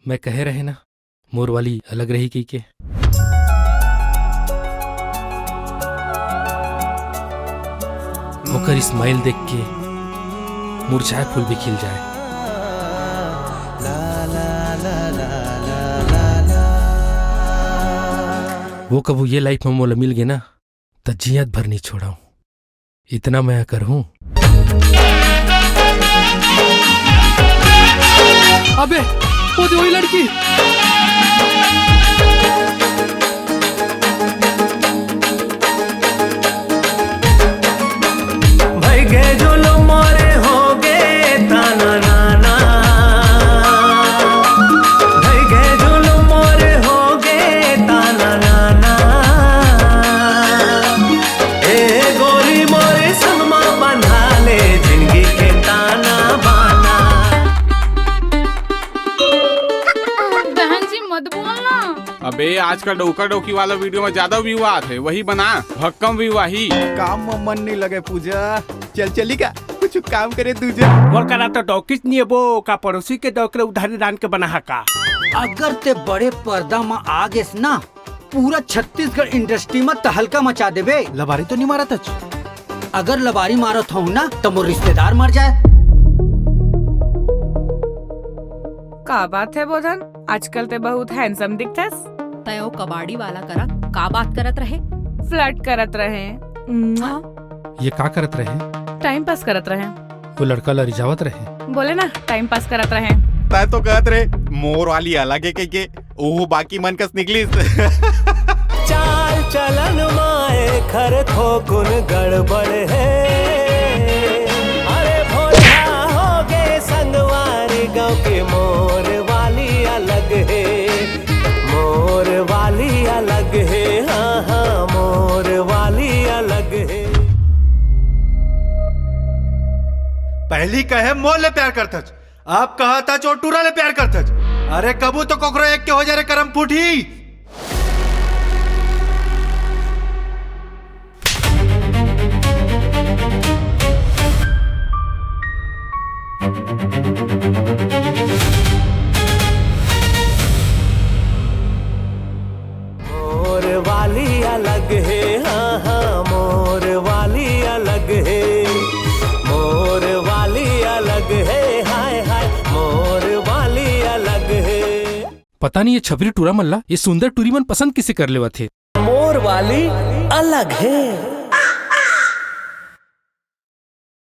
मैं कहे रहे ना मोर वाली अलग रही की के। ओकर स्माइल देख के मुरझाए फूल भी खिल जाए। वो कबू ये लाइफ में मोला मिल गए ना तो जियत भर नहीं छोड़ा हूं, इतना मैं कर हूं। अबे वो वही लड़की। भाई गए जो लो मोरे हो गए ताना नाना, भाई गए जो लो मोरे हो गए ताना नाना, ए गोरी मोरे सनमा बंधा ले जिंदगी के ताना बाना। बहन जी मत बोलना। अबे आजकल डोका डोकी वाला वीडियो में ज्यादा व्यू आते है, वही बना भक्कम व्यू वही। काम में मन नहीं लगे पूजा, चल चली का कुछ काम करे तुझे। और करा तो डॉकिस नहीं है वो का पड़ोसी के डॉक्टर उधारी दान के बना का। अगर ते बड़े पर्दा में आ गेस ना पूरा छत्तीसगढ़ इंडस्ट्री में तहलका मचा देवे। लबारी तो नहीं मारा था। अगर लबारी मारत हूँ ना तो मोर रिश्तेदार मर जाए। का बात है बोधन, आजकल ते बहुत हैंडसम दिखतस। तयो कबाड़ी वाला करा का बात करत रहे। फ्लर्ट करत रहे। ये का करत रहे? टाइम पास करत रहे। वो लड़का ला रिझावत रहे। बोले ना टाइम पास करत रहे। तै तो कहत रे मोर वाली अलग है के ओह बाकी मन कस निकली। चाल चलन माए खर थोकुन गड़बड़ है, अरे भोला हो गए संगवारी गाँव के मोर वाली अलग है, मोर वाली अलग है, हाँ हाँ मोर वाली अलग है। पहली कहे मोल ले प्यार करतच, आप कहा था चोटूरा ले प्यार करतच। अरे कबू तो कोकरो एक के हो जा रे करम फूटी। मोर वाली अलग है, हाँ हाँ मोर वाली अलग है, मोर वाली अलग है, हाय हाय मोर वाली अलग है। पता नहीं ये छपरी टूरा मल्ला ये सुंदर टूरी मन पसंद किसे कर लेवा थे। मोर वाली अलग है।